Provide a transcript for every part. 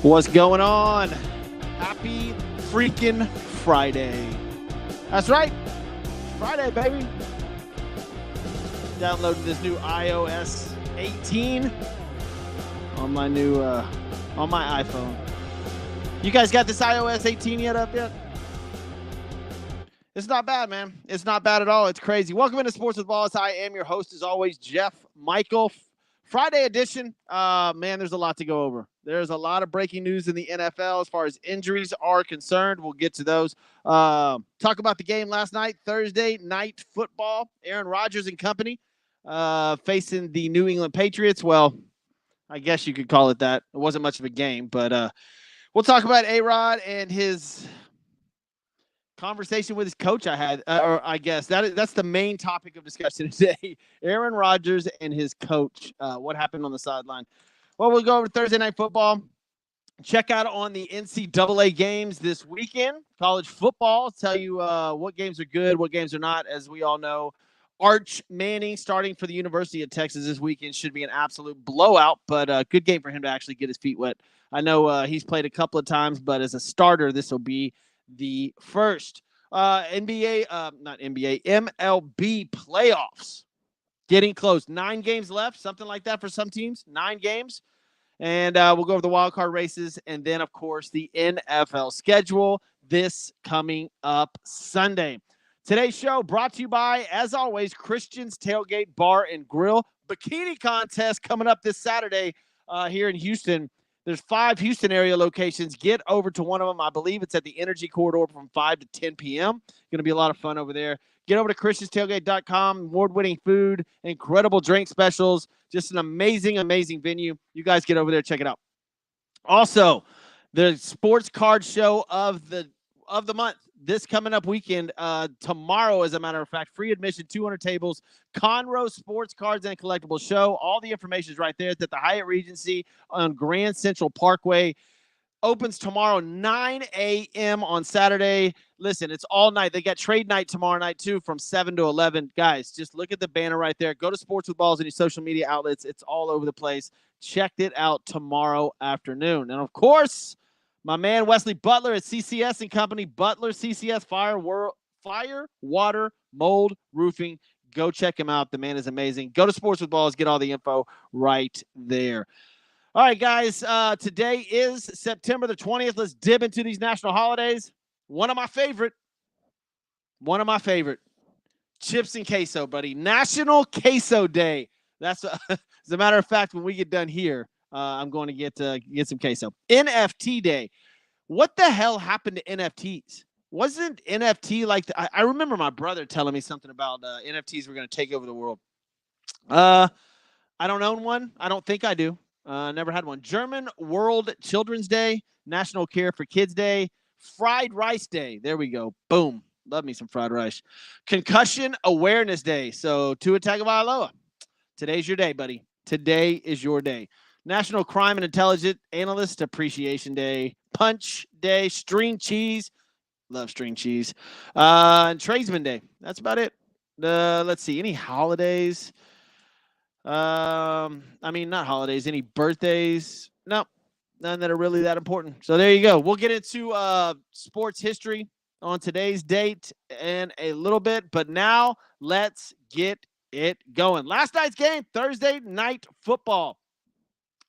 What's going on? Happy freaking Friday. That's right. Friday, baby. Downloaded this new iOS 18 on my on my iPhone. You guys got this iOS 18 up yet? It's not bad, man. It's not bad at all. It's crazy. Welcome into Sports with Balls. I am your host, as always, Jeff Michael. Friday edition. Man, there's a lot to go over. There's a lot of breaking news in the NFL as far as injuries are concerned. We'll get to those. Talk about the game last night, Thursday night football. Aaron Rodgers and company facing the New England Patriots. Well, I guess you could call it that. It wasn't much of a game, but we'll talk about A-Rod and his conversation with his coach or I guess that's the main topic of discussion today. Aaron Rodgers and his coach. What happened on the sideline? Well, we'll go over Thursday night football. Check out on the NCAA games this weekend. College football. I'll tell you what games are good, what games are not. As we all know, Arch Manning starting for the University of Texas this weekend should be an absolute blowout, but a good game for him to actually get his feet wet. I know he's played a couple of times, but as a starter, this will be the first. MLB playoffs getting close. 9 games left, something like that for some teams. 9 games. And we'll go over the wild card races. And then, of course, the NFL schedule this coming up Sunday. Today's show brought to you by, as always, Christian's Tailgate Bar and Grill. Bikini contest coming up this Saturday here in Houston. There's 5 Houston area locations. Get over to one of them. I believe it's at the Energy Corridor from 5 to 10 p.m. Going to be a lot of fun over there. Get over to christianstailgate.com. Award-winning food, incredible drink specials. Just an amazing, amazing venue. You guys get over there, check it out. Also, the sports card show of the month. This coming up weekend, tomorrow, as a matter of fact, free admission, 200 tables, Conroe Sports Cards and Collectibles Show. All the information is right there. It's at the Hyatt Regency on Grand Central Parkway. Opens tomorrow, 9 a.m. on Saturday. Listen, it's all night. They got trade night tomorrow night, too, from 7 to 11. Guys, just look at the banner right there. Go to Sports with Balls and your social media outlets. It's all over the place. Check it out tomorrow afternoon. And, of course, my man Wesley Butler at CCS and Company. Butler, CCS, Fire, Water, Mold, Roofing. Go check him out. The man is amazing. Go to Sports with Balls. Get all the info right there. All right, guys, today is September the 20th. Let's dip into these national holidays. One of my favorite. Chips and queso, buddy. National Queso Day. That's as a matter of fact, when we get done here, I'm going to get some queso. NFT Day. What the hell happened to NFTs? Wasn't NFT like I remember my brother telling me something about NFTs were going to take over the world. I don't own one. I don't think I do. Never had one. German World Children's Day, National Care for Kids Day, Fried Rice Day. There we go. Boom. Love me some fried rice. Concussion Awareness Day. So, Tua Tagovailoa. Today's your day, buddy. Today is your day. National Crime and Intelligence Analyst Appreciation Day, Punch Day, String Cheese. Love string cheese. And Tradesman Day. That's about it. Let's see. Any holidays? Not holidays. Any birthdays? No, none that are really that important. So there you go. We'll get into sports history on today's date in a little bit, but now let's get it going. Last night's game, Thursday night football.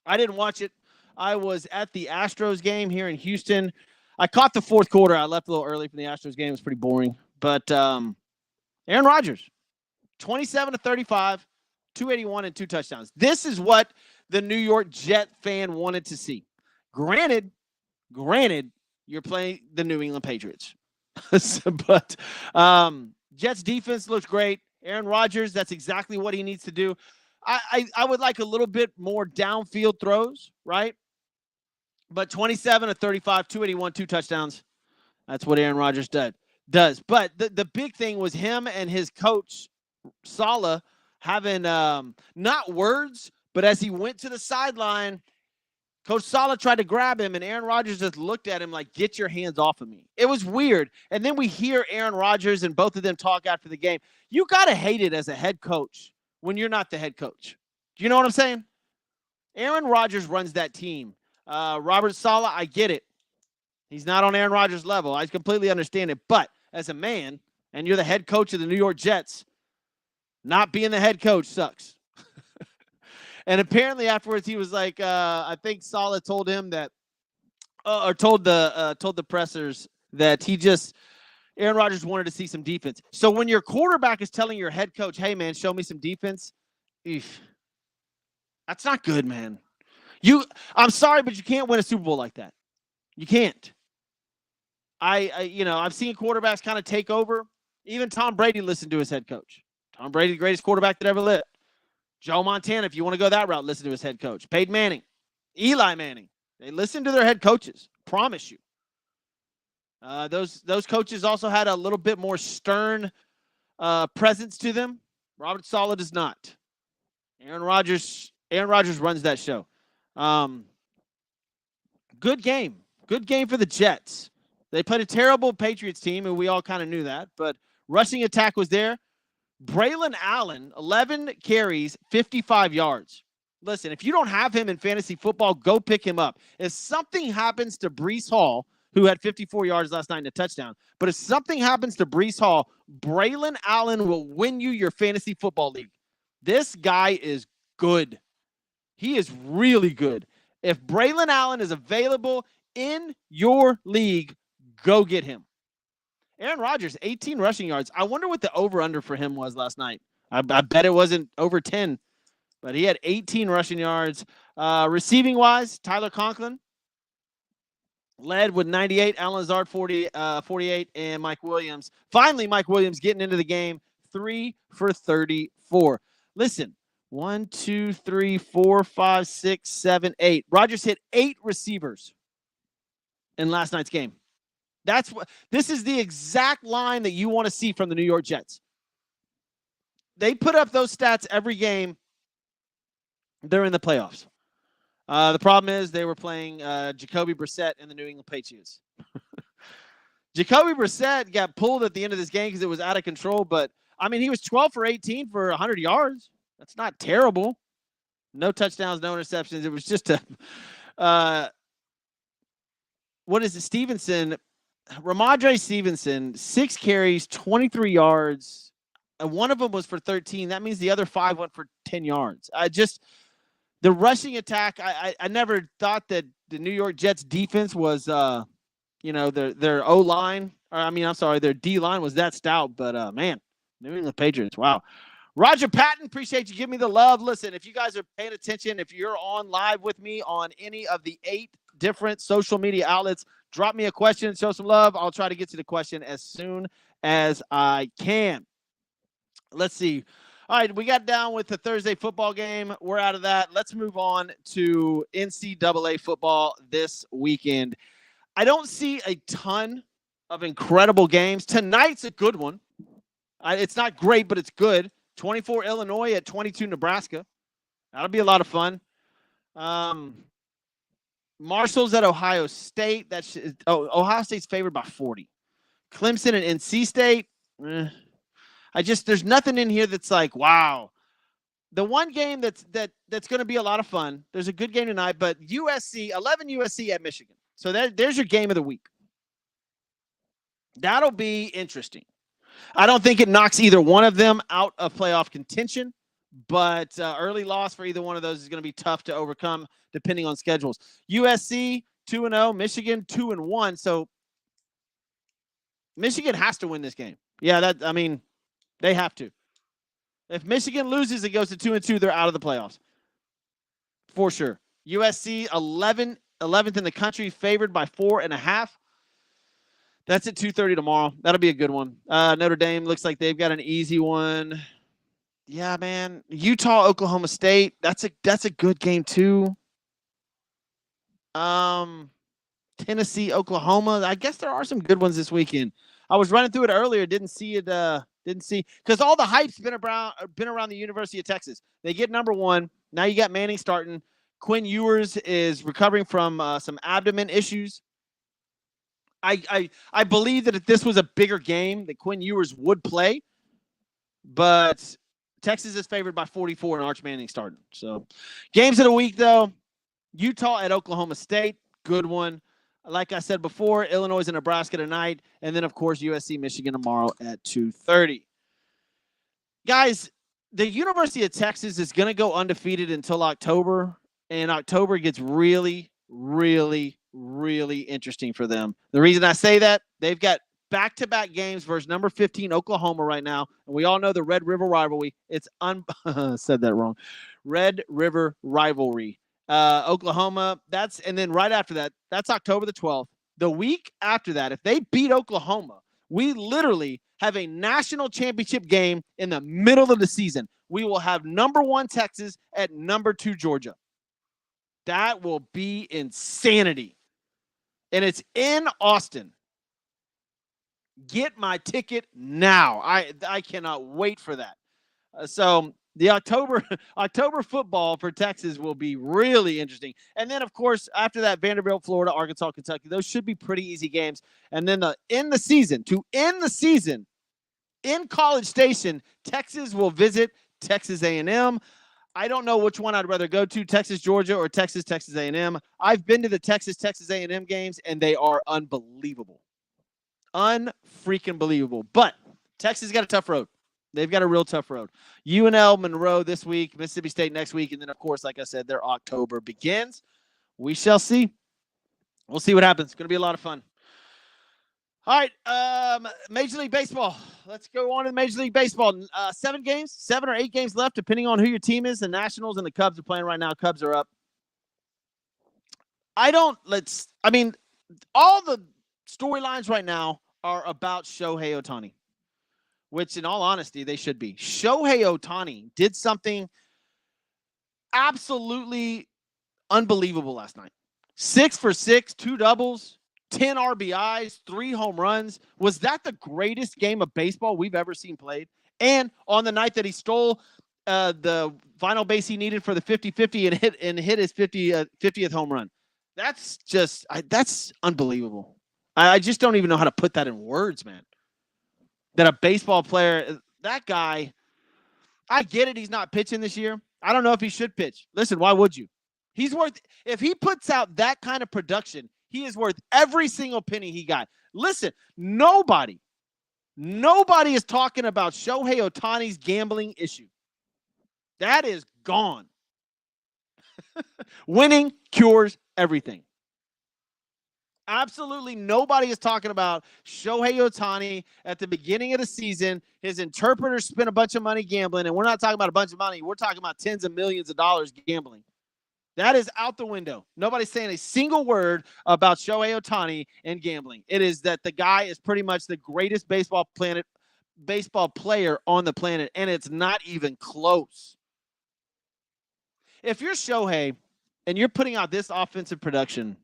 I didn't watch it. I was at the Astros game here in Houston. I caught the fourth quarter. I left a little early from the Astros game. It was pretty boring. But Aaron Rodgers, 27-35. 281 and 2 touchdowns. This is what the New York Jet fan wanted to see. Granted, you're playing the New England Patriots. But Jets defense looks great. Aaron Rodgers, that's exactly what he needs to do. I would like a little bit more downfield throws, right? But 27-35, 281, 2 touchdowns. That's what Aaron Rodgers does. But the big thing was him and his coach, Saleh, having not words, but as he went to the sideline, Coach Saleh tried to grab him, and Aaron Rodgers just looked at him like, get your hands off of me. It was weird. And then we hear Aaron Rodgers and both of them talk after the game. You got to hate it as a head coach when you're not the head coach. Do you know what I'm saying? Aaron Rodgers runs that team. Robert Saleh, I get it. He's not on Aaron Rodgers' level. I completely understand it. But as a man, and you're the head coach of the New York Jets, not being the head coach sucks. And apparently afterwards he was like, I think Saleh told him that, or told the pressers that Aaron Rodgers wanted to see some defense. So when your quarterback is telling your head coach, hey, man, show me some defense, that's not good, man. I'm sorry, but you can't win a Super Bowl like that. You can't. I've seen quarterbacks kind of take over. Even Tom Brady listened to his head coach. Tom Brady, the greatest quarterback that ever lived. Joe Montana, if you want to go that route, listen to his head coach. Peyton Manning, Eli Manning. They listen to their head coaches. Promise you. Those coaches also had a little bit more stern presence to them. Robert Saleh does not. Aaron Rodgers runs that show. Good game. Good game for the Jets. They played a terrible Patriots team, and we all kind of knew that. But rushing attack was there. Braylon Allen, 11 carries, 55 yards. Listen, if you don't have him in fantasy football, go pick him up. If something happens to Breece Hall, who had 54 yards last night in a touchdown, but if something happens to Breece Hall, Braylon Allen will win you your fantasy football league. This guy is good. He is really good. If Braylon Allen is available in your league, go get him. Aaron Rodgers, 18 rushing yards. I wonder what the over-under for him was last night. I bet it wasn't over 10, but he had 18 rushing yards. Receiving-wise, Tyler Conklin led with 98, Alan Lazard 48, and Mike Williams. Finally, Mike Williams getting into the game, 3 for 34. Listen, 1, 2, 3, 4, 5, 6, 7, 8. Rodgers hit 8 receivers in last night's game. This is the exact line that you want to see from the New York Jets. They put up those stats every game. They're in the playoffs. The problem is they were playing Jacoby Brissett and the New England Patriots. Jacoby Brissett got pulled at the end of this game because it was out of control. But, I mean, he was 12 for 18 for 100 yards. That's not terrible. No touchdowns, no interceptions. It was just Stevenson. Ramondre Stevenson, 6 carries, 23 yards. And one of them was for 13. That means the other 5 went for 10 yards. The rushing attack, I never thought that the New York Jets defense was, their O-line. Their D-line was that stout. But, man, New England Patriots, wow. Roger Patton, appreciate you giving me the love. Listen, if you guys are paying attention, if you're on live with me on any of the 8 different social media outlets, drop me a question, show some love. I'll try to get to the question as soon as I can. Let's see. All right, we got down with the Thursday football game. We're out of that. Let's move on to NCAA football this weekend. I don't see a ton of incredible games. Tonight's a good one. It's not great, but it's good. 24 Illinois at 22 Nebraska. That'll be a lot of fun. Marshall's at Ohio State. Ohio State's favored by 40. Clemson and NC State. There's nothing in here that's like, wow. The one game that's going to be a lot of fun. There's a good game tonight, but 11 USC at Michigan. So there's your game of the week. That'll be interesting. I don't think it knocks either one of them out of playoff contention, but early loss for either one of those is going to be tough to overcome depending on schedules. USC 2-0, Michigan 2-1. So Michigan has to win this game. Yeah, they have to. If Michigan loses, it goes to 2-2. They're out of the playoffs for sure. USC 11th in the country, favored by 4.5. That's at 2:30 tomorrow. That'll be a good one. Notre Dame looks like they've got an easy one. Yeah, man. Utah, Oklahoma State. That's a good game too. Tennessee, Oklahoma. I guess there are some good ones this weekend. I was running through it earlier. Didn't see because all the hype's been around the University of Texas. They get number 1. Now you got Manning starting. Quinn Ewers is recovering from some abdomen issues. I believe that if this was a bigger game, that Quinn Ewers would play, but Texas is favored by 44 and Arch Manning starting. So games of the week, though, Utah at Oklahoma State, good one. Like I said before, Illinois and Nebraska tonight, and then, of course, USC, Michigan tomorrow at 2:30. Guys, the University of Texas is going to go undefeated until October, and October gets really, really, really interesting for them. The reason I say that, they've got back-to-back games versus number 15 Oklahoma right now, and we all know the Red River rivalry. It's said that wrong. Red River rivalry. Oklahoma, and then right after that, that's October the 12th. The week after that, if they beat Oklahoma, we literally have a national championship game in the middle of the season. We will have number 1 Texas at number 2 Georgia. That will be insanity. And it's in Austin. Get my ticket now. I cannot wait for that. So the October football for Texas will be really interesting. And then, of course, after that, Vanderbilt, Florida, Arkansas, Kentucky. Those should be pretty easy games. And then to end the season, in College Station, Texas will visit Texas A&M. I don't know which one I'd rather go to, Texas, Georgia, or Texas A&M. I've been to the Texas A&M games, and they are unbelievable. Unfreaking believable. But Texas got a tough road. They've got a real tough road. UNL, Monroe this week, Mississippi State next week, and then, of course, like I said, their October begins. We shall see. We'll see what happens. It's going to be a lot of fun. All right, Major League Baseball. Let's go on to Major League Baseball. 7 or 8 games left, depending on who your team is. The Nationals and the Cubs are playing right now. Cubs are up. All the storylines right now are about Shohei Ohtani, which, in all honesty, they should be. Shohei Ohtani did something absolutely unbelievable last night. 6 for 6, 2 doubles, 10 RBIs, 3 home runs. Was that the greatest game of baseball we've ever seen played? And on the night that he stole the final base he needed for the 50-50 and hit his 50th home run. That's unbelievable. I just don't even know how to put that in words, man. That a baseball player, that guy, I get it, he's not pitching this year. I don't know if he should pitch. Listen, why would you? If he puts out that kind of production, he is worth every single penny he got. Listen, nobody is talking about Shohei Ohtani's gambling issue. That is gone. Winning cures everything. Absolutely nobody is talking about Shohei Ohtani at the beginning of the season. His interpreters spent a bunch of money gambling, and we're not talking about a bunch of money. We're talking about tens of millions of dollars gambling. That is out the window. Nobody's saying a single word about Shohei Ohtani and gambling. It is that the guy is pretty much the greatest baseball player on the planet, and it's not even close. If you're Shohei and you're putting out this offensive production,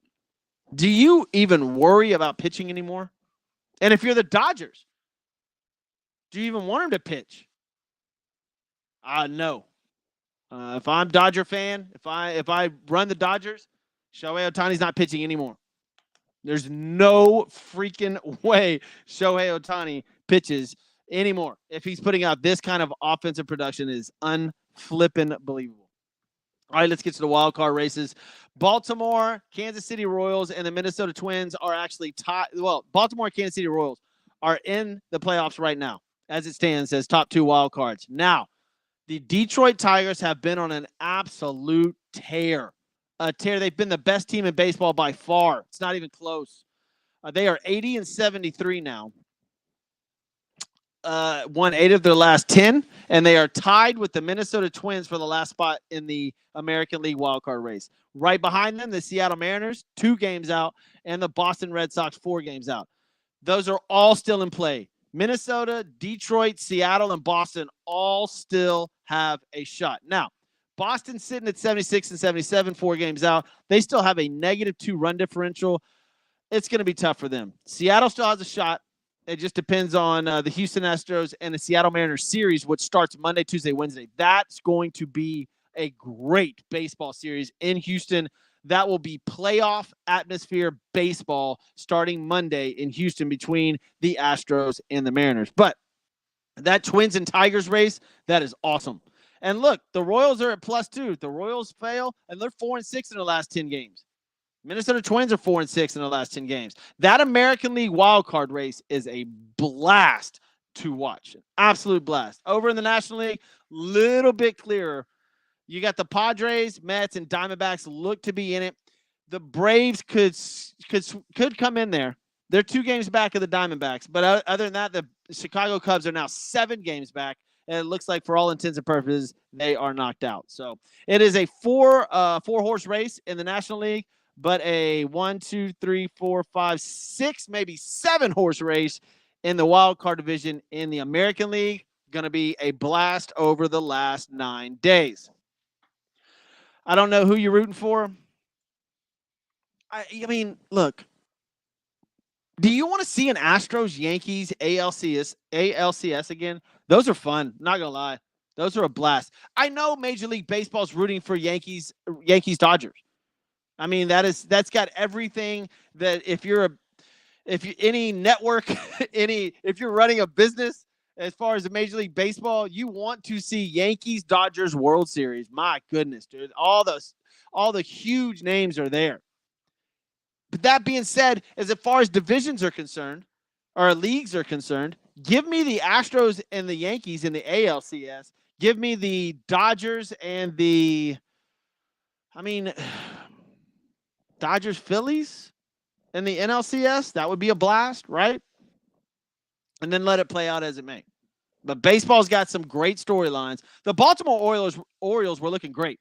do you even worry about pitching anymore? And if you're the Dodgers, do you even want him to pitch? No. If I'm a Dodger fan, if I run the Dodgers, Shohei Ohtani's not pitching anymore. There's no freaking way Shohei Ohtani pitches anymore. If he's putting out this kind of offensive production, is unflippin' believable. All right, let's get to the wild card races. Baltimore, Kansas City Royals, and the Minnesota Twins are actually tied. Well, Baltimore and Kansas City Royals are in the playoffs right now, as it stands, as top 2 wild cards. Now, the Detroit Tigers have been on an absolute tear. They've been the best team in baseball by far. It's not even close. They are 80-73 now. Won 8 of their last 10, and they are tied with the Minnesota Twins for the last spot in the American League wildcard race. Right behind them, the Seattle Mariners, 2 games out, and the Boston Red Sox, 4 games out. Those are all still in play. Minnesota, Detroit, Seattle, and Boston all still have a shot. Now, Boston's sitting at 76-77, 4 games out. They still have a -2 run differential. It's going to be tough for them. Seattle still has a shot. It just depends on the Houston Astros and the Seattle Mariners series, which starts Monday, Tuesday, Wednesday. That's going to be a great baseball series in Houston. That will be playoff atmosphere baseball starting Monday in Houston between the Astros and the Mariners. But that Twins and Tigers race, that is awesome. And look, the Royals are at +2. If the Royals fail, and they're 4-6 in the last 10 games. Minnesota Twins are 4-6 in the last 10 games. That American League wildcard race is a blast to watch. Absolute blast. Over in the National League, little bit clearer. You got the Padres, Mets, and Diamondbacks look to be in it. The Braves could come in there. They're 2 games back of the Diamondbacks. But other than that, the Chicago Cubs are now 7 games back. And it looks like, for all intents and purposes, they are knocked out. So it is a four-horse race in the National League, but a 1, 2, 3, 4, 5, 6, maybe 7-horse race in the wild card division in the American League. Going to be a blast over the last 9 days. I don't know who you're rooting for. I mean, look. Do you want to see an Astros-Yankees ALCS again? Those are fun. Not going to lie. Those are a blast. I know Major League Baseball's rooting for Yankees Dodgers. I mean, that's got everything that if you're any network, if you're running a business as far as the Major League Baseball, you want to see Yankees Dodgers World Series. My goodness, dude. All the huge names are there. But that being said, as far as divisions are concerned, or leagues are concerned, give me the Astros and the Yankees in the ALCS. Give me the Dodgers and Dodgers Phillies in the NLCS. That would be a blast, right? And then let it play out as it may. But baseball's got some great storylines. The Baltimore Orioles were looking great.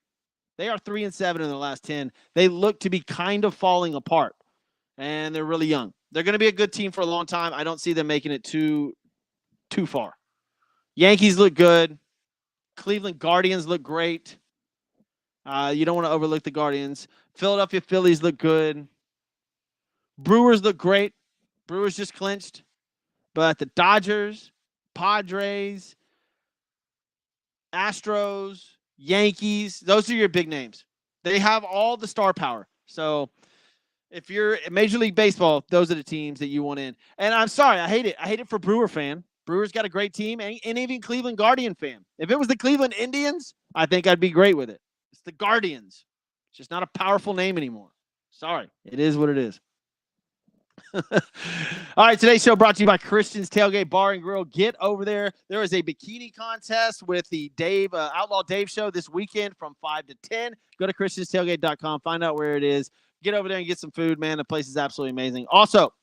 They are 3-7 in the last 10. They look to be kind of falling apart, and they're really young. They're going to be a good team for a long time. I don't see them making it too far. Yankees look good. Cleveland Guardians look great. You don't want to overlook the Guardians. Philadelphia Phillies look good. Brewers look great. Brewers just clinched. But the Dodgers, Padres, Astros, Yankees, those are your big names. They have all the star power. So if you're in Major League Baseball, those are the teams that you want in. And I'm sorry, I hate it. I hate it for Brewer fan. Brewers got a great team, and even Cleveland Guardian fan. If it was the Cleveland Indians, I think I'd be great with it. It's the Guardians. It's just not a powerful name anymore. Sorry. It is what it is. All right, today's show brought to you by Christian's Tailgate Bar and Grill. Get over there. There is a bikini contest with the Outlaw Dave show this weekend from 5 to 10. Go to christianstailgate.com. Find out where it is. Get over there and get some food, man. The place is absolutely amazing. Also,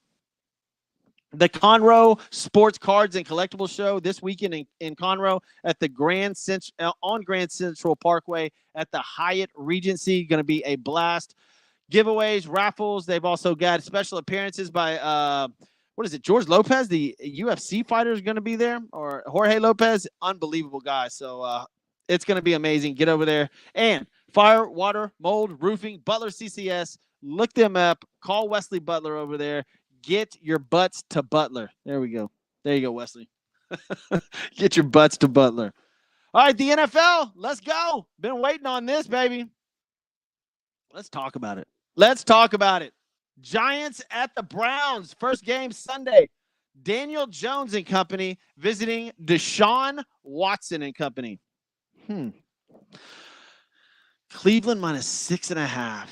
the Conroe Sports Cards and Collectibles Show this weekend in Conroe at the Grand Central Parkway at the Hyatt Regency. Going to be a blast. Giveaways, raffles. They've also got special appearances by George Lopez, the UFC fighter, is going to be there, or Jorge Lopez. Unbelievable guy. So it's going to be amazing. Get over there. And fire, water, mold, roofing, Butler CCS. Look them up. Call Wesley Butler over there. Get your butts to Butler. There we go. There you go, Wesley. Get your butts to Butler. All right, the NFL. Let's go. Been waiting on this, baby. Let's talk about it. Giants at the Browns. First game Sunday. Daniel Jones and company visiting Deshaun Watson and company. Cleveland -6.5.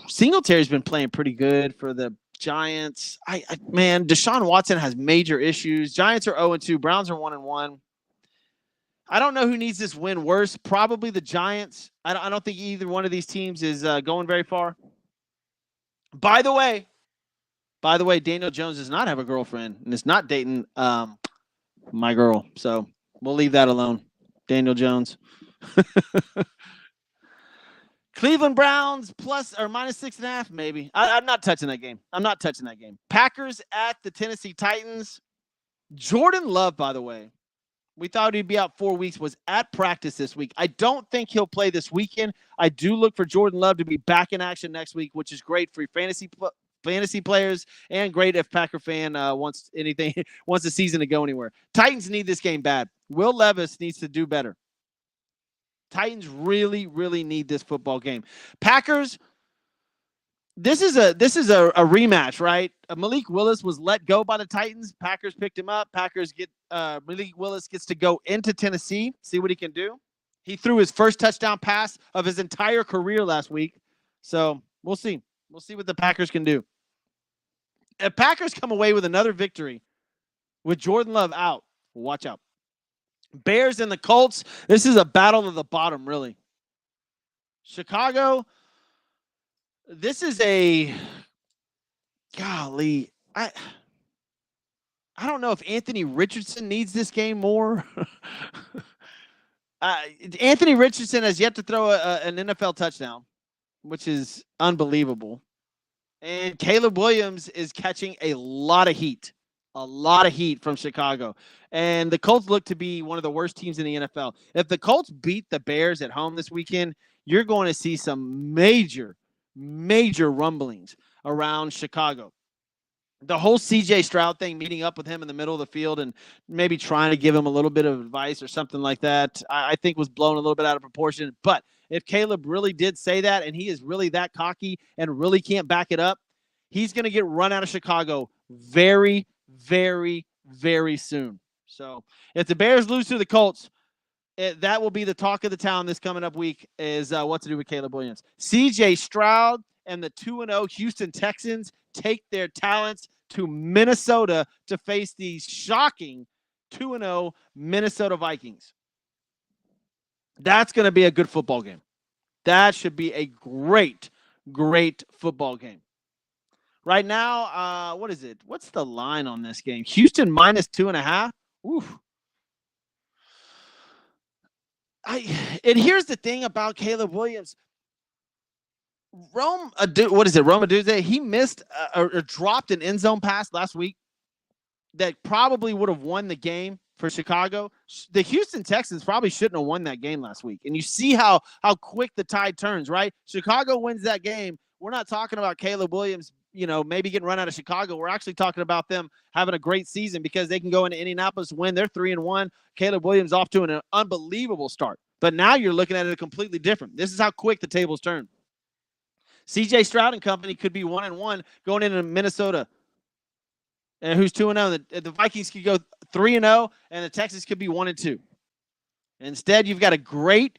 Singletary's been playing pretty good for the Giants. Man, Deshaun Watson has major issues. Giants are 0-2. Browns are 1-1. I don't know who needs this win worse. Probably the Giants. I don't think either one of these teams is going very far. By the way, Daniel Jones does not have a girlfriend and is not dating my girl. So we'll leave that alone. Daniel Jones. Cleveland Browns plus or -6.5, maybe. I'm not touching that game. Packers at the Tennessee Titans. Jordan Love, by the way, we thought he'd be out 4 weeks, was at practice this week. I don't think he'll play this weekend. I do look for Jordan Love to be back in action next week, which is great for fantasy players and great if Packer fan wants the season to go anywhere. Titans need this game bad. Will Levis needs to do better. Titans really, really need this football game. Packers, this is a rematch, right? Malik Willis was let go by the Titans. Packers picked him up. Malik Willis gets to go into Tennessee, see what he can do. He threw his first touchdown pass of his entire career last week. So we'll see. We'll see what the Packers can do. If Packers come away with another victory with Jordan Love out, watch out. Bears and the Colts, this is a battle of the bottom, really. Chicago, this is a golly. I don't know if Anthony Richardson needs this game more. Anthony Richardson has yet to throw an NFL touchdown, which is unbelievable. And Caleb Williams is catching a lot of heat from Chicago. And the Colts look to be one of the worst teams in the NFL. If the Colts beat the Bears at home this weekend, you're going to see some major rumblings around Chicago. The whole CJ Stroud thing, meeting up with him in the middle of the field and maybe trying to give him a little bit of advice or something like that, I think was blown a little bit out of proportion. But if Caleb really did say that and he is really that cocky and really can't back it up, he's going to get run out of Chicago very, very, very soon. So if the Bears lose to the Colts, that will be the talk of the town this coming up week is what to do with Caleb Williams. CJ Stroud and the 2-0 Houston Texans take their talents to Minnesota to face the shocking 2-0 Minnesota Vikings. That's going to be a good football game. That should be a great football game. Right now, what is it? What's the line on this game? Houston minus 2.5. Oof. And here's the thing about Caleb Williams. Rome Odunze, he missed or dropped an end zone pass last week that probably would have won the game for Chicago. The Houston Texans probably shouldn't have won that game last week. And you see how quick the tide turns, right? Chicago wins that game. We're not talking about Caleb Williams, maybe getting run out of Chicago. We're actually talking about them having a great season because they can go into Indianapolis, win. They're 3-1. Caleb Williams off to an unbelievable start. But now you're looking at it completely different. This is how quick the tables turn. CJ Stroud and company could be 1-1 going into Minnesota. And who's 2-0? The Vikings could go 3-0, and the Texans could be 1-2. Instead, you've got a great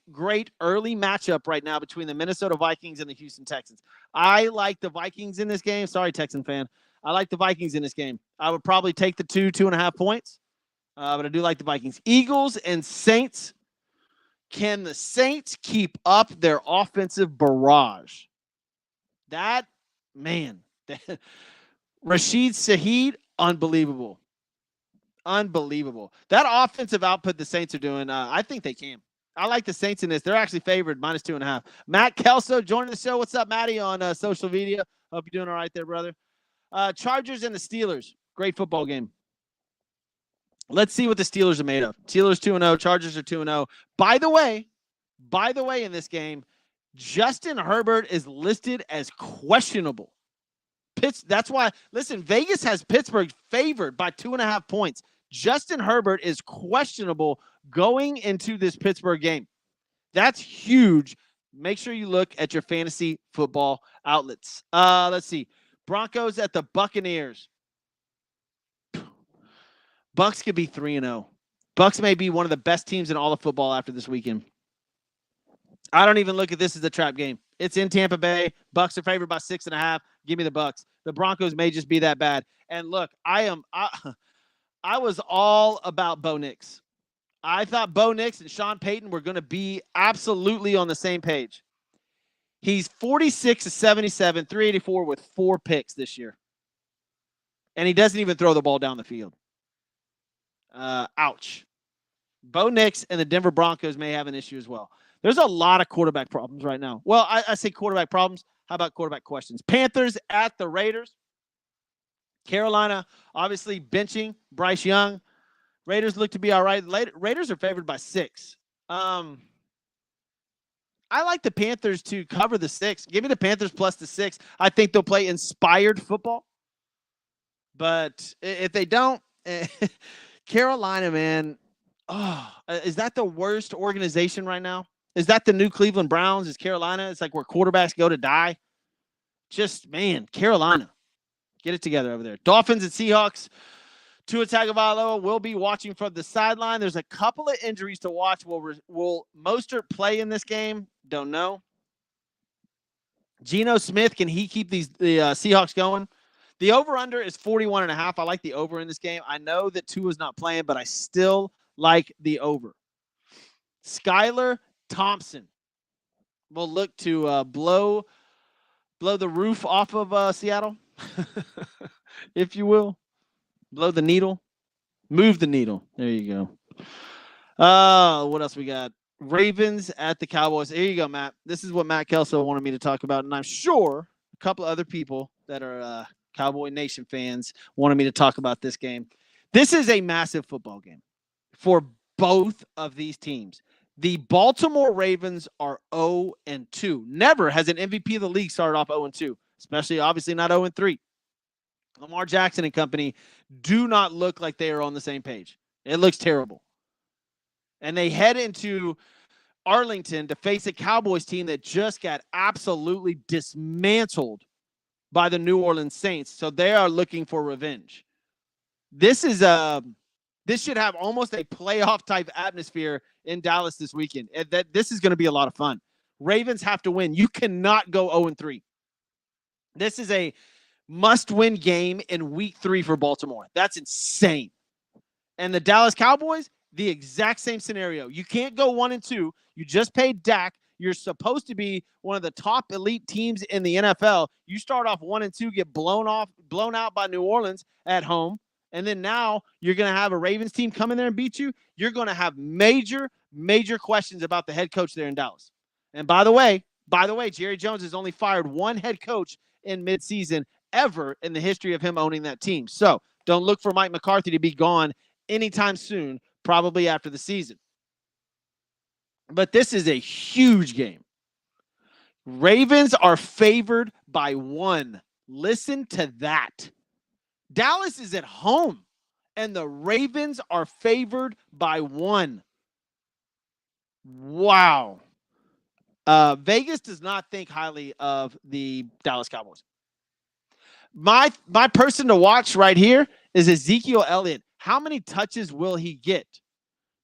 early matchup right now between the Minnesota Vikings and the Houston Texans. I like the Vikings in this game. Sorry, Texan fan. I like the Vikings in this game. I would probably take the 2.5 points, but I do like the Vikings. Eagles and Saints. Can the Saints keep up their offensive barrage? Rashid Shaheed, unbelievable. That offensive output the Saints are doing, I think they can. I like the Saints in this. They're actually favored minus 2.5. Matt Kelso joining the show. What's up, Matty, on social media? Hope you're doing all right there, brother. Chargers and the Steelers. Great football game. Let's see what the Steelers are made of. Steelers 2-0. Chargers are 2-0. By the way, in this game, Justin Herbert is listed as questionable. That's why, listen, Vegas has Pittsburgh favored by 2.5 points. Justin Herbert is questionable going into this Pittsburgh game. That's huge. Make sure you look at your fantasy football outlets. Let's see. Broncos at the Buccaneers. Bucs could be 3-0. Bucs may be one of the best teams in all of football after this weekend. I don't even look at this as a trap game. It's in Tampa Bay. Bucs are favored by 6.5. Give me the Bucs. The Broncos may just be that bad. And look, I was all about Bo Nix. I thought Bo Nix and Sean Payton were going to be absolutely on the same page. He's 46-77, 384 with 4 picks this year. And he doesn't even throw the ball down the field. Ouch. Bo Nix and the Denver Broncos may have an issue as well. There's a lot of quarterback problems right now. Well, I say quarterback problems. How about quarterback questions? Panthers at the Raiders. Carolina, obviously benching Bryce Young. Raiders look to be all right. Raiders are favored by 6. I like the Panthers to cover the 6. Give me the Panthers plus the 6. I think they'll play inspired football. But if they don't, Carolina, man, is that the worst organization right now? Is that the new Cleveland Browns? Is Carolina? It's like where quarterbacks go to die. Just, man, Carolina. Get it together over there. Dolphins and Seahawks. Tua Tagovailoa will be watching from the sideline. There's a couple of injuries to watch. Will Mostert play in this game? Don't know. Geno Smith, can he keep the Seahawks going? The over-under is 41.5. I like the over in this game. I know that Tua's not playing, but I still like the over. Skylar Thompson will look to blow the roof off of Seattle, if you will. Blow the needle. Move the needle. There you go. What else we got? Ravens at the Cowboys. There you go, Matt. This is what Matt Kelso wanted me to talk about, and I'm sure a couple of other people that are Cowboy Nation fans wanted me to talk about this game. This is a massive football game for both of these teams. The Baltimore Ravens are 0-2. Never has an MVP of the league started off 0-2, especially obviously not 0-3. Lamar Jackson and company do not look like they are on the same page. It looks terrible. And they head into Arlington to face a Cowboys team that just got absolutely dismantled by the New Orleans Saints. So they are looking for revenge. This should have almost a playoff type atmosphere in Dallas this weekend. This is going to be a lot of fun. Ravens have to win. You cannot go 0-3. This is a must-win game in week 3 for Baltimore. That's insane. And the Dallas Cowboys, the exact same scenario. You can't go 1-2. You just paid Dak. You're supposed to be one of the top elite teams in the NFL. You start off 1-2, get blown out by New Orleans at home, and then now you're going to have a Ravens team come in there and beat you. You're going to have major, major questions about the head coach there in Dallas. And by the way, Jerry Jones has only fired one head coach in midseason ever in the history of him owning that team. So don't look for Mike McCarthy to be gone anytime soon, probably after the season. But this is a huge game. Ravens are favored by 1. Listen to that. Dallas is at home, and the Ravens are favored by 1. Wow. Vegas does not think highly of the Dallas Cowboys. My person to watch right here is Ezekiel Elliott. How many touches will he get?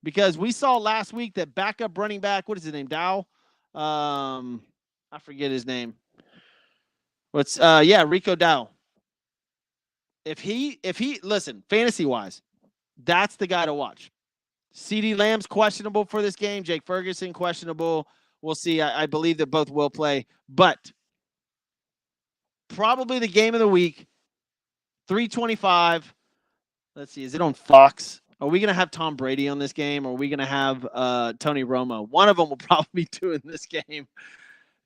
Because we saw last week that backup running back, what is his name? Dow? I forget his name. Rico Dow. If he listen, fantasy-wise, that's the guy to watch. CeeDee Lamb's questionable for this game. Jake Ferguson, questionable. We'll see. I believe that both will play. But probably the game of the week, 3:25. Let's see. Is it on Fox? Are we going to have Tom Brady on this game, or are we going to have Tony Romo? One of them will probably be doing this game.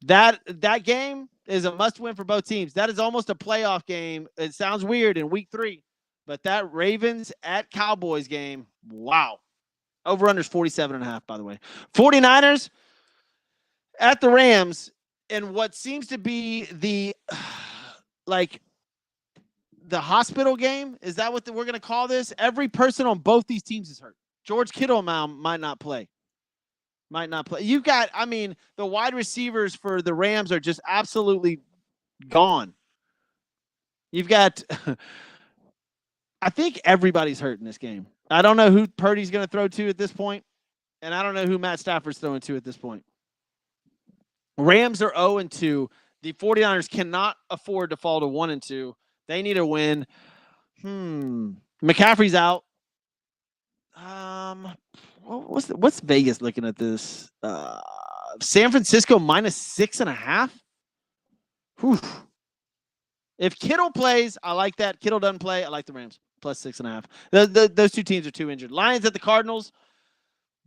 That game is a must-win for both teams. That is almost a playoff game. It sounds weird in week 3, but that Ravens at Cowboys game, wow. Over-under is 47.5, by the way. 49ers at the Rams, and what seems to be the hospital game. Is that what we're going to call this? Every person on both these teams is hurt. George Kittle might not play. You've got, the wide receivers for the Rams are just absolutely gone. You've got, I think everybody's hurt in this game. I don't know who Purdy's going to throw to at this point, and I don't know who Matt Stafford's throwing to at this point. Rams are 0-2. The 49ers cannot afford to fall to 1-2. They need a win. McCaffrey's out. What's Vegas looking at this? San Francisco -6.5. Whew. If Kittle plays, I like that. Kittle doesn't play, I like the Rams +6.5. Those two teams are too injured. Lions at the Cardinals.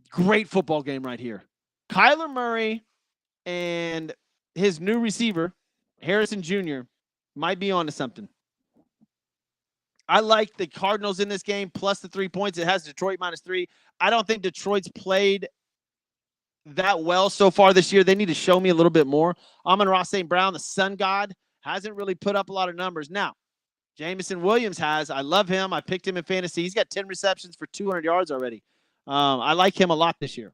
Great football game right here. Kyler Murray and his new receiver, Harrison Jr., might be on to something. I like the Cardinals in this game plus the 3 points. It has Detroit -3. I don't think Detroit's played that well so far this year. They need to show me a little bit more. Amon-Ra St. Brown, the sun god, hasn't really put up a lot of numbers. Now, Jameson Williams has. I love him. I picked him in fantasy. He's got 10 receptions for 200 yards already. I like him a lot this year.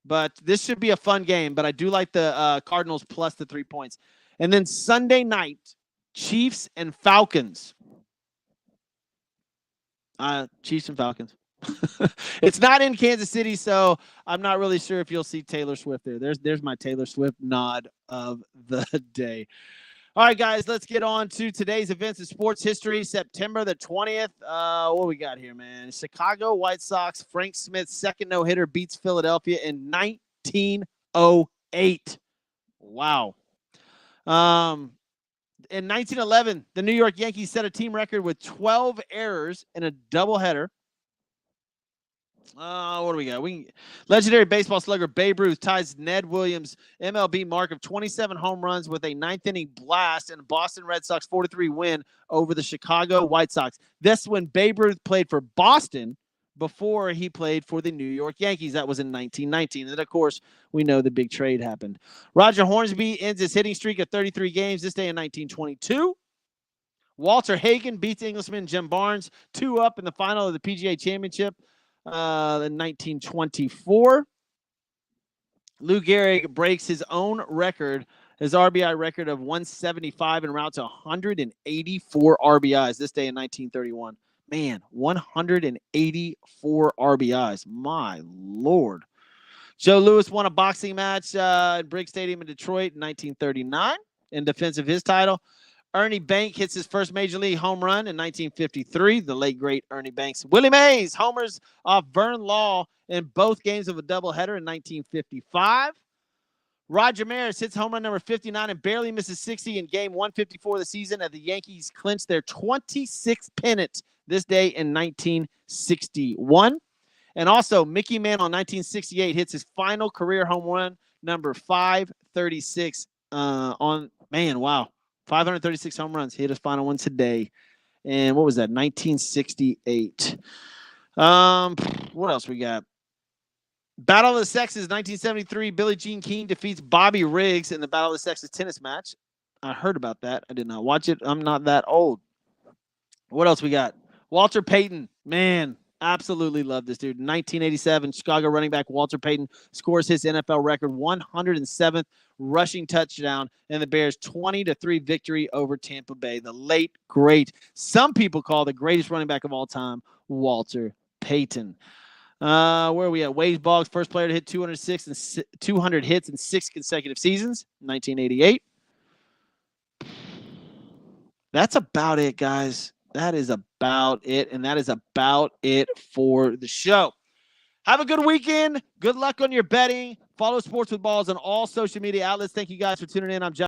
But this should be a fun game. But I do like the Cardinals plus the 3 points. And then Sunday night, Chiefs and Falcons. Chiefs and Falcons. It's not in Kansas City, so I'm not really sure if you'll see Taylor Swift there. There's my Taylor Swift nod of the day. All right, guys, let's get on to today's events in sports history. September the 20th. What we got here, man? Chicago White Sox, Frank Smith's second no-hitter beats Philadelphia in 1908. Wow. In 1911, the New York Yankees set a team record with 12 errors in a doubleheader. What do we got? Legendary baseball slugger Babe Ruth ties Ned Williams' MLB mark of 27 home runs with a ninth-inning blast in Boston Red Sox 4-3 win over the Chicago White Sox. This when Babe Ruth played for Boston before he played for the New York Yankees. That was in 1919. And, of course, we know the big trade happened. Roger Hornsby ends his hitting streak of 33 games this day in 1922. Walter Hagen beats Englishman Jim Barnes 2-up in the final of the PGA Championship in 1924. Lou Gehrig breaks his own record, his RBI record of 175 en route to 184 RBIs this day in 1931. Man, 184 RBIs. My Lord. Joe Louis won a boxing match at Briggs Stadium in Detroit in 1939 in defense of his title. Ernie Banks hits his first Major League home run in 1953. The late, great Ernie Banks. Willie Mays homers off Vern Law in both games of a doubleheader in 1955. Roger Maris hits home run number 59 and barely misses 60 in game 154 of the season as the Yankees clinch their 26th pennant this day in 1961. And also, Mickey Mantle in 1968 hits his final career home run, number 536 wow. 536 home runs. Hit his final one today. And what was that? 1968. What else we got? Battle of the Sexes, 1973. Billie Jean King defeats Bobby Riggs in the Battle of the Sexes tennis match. I heard about that. I did not watch it. I'm not that old. What else we got? Walter Payton. Man, absolutely love this dude. 1987, Chicago running back Walter Payton scores his NFL record 107th rushing touchdown in the Bears' 20-3 victory over Tampa Bay. The late, great, some people call the greatest running back of all time, Walter Payton. Where are we at? Wade Boggs, first player to hit 200 hits in 6 consecutive seasons, 1988. That's about it, guys. That is about it, and that is about it for the show. Have a good weekend. Good luck on your betting. Follow Sports with Balls on all social media outlets. Thank you guys for tuning in. I'm Jeff.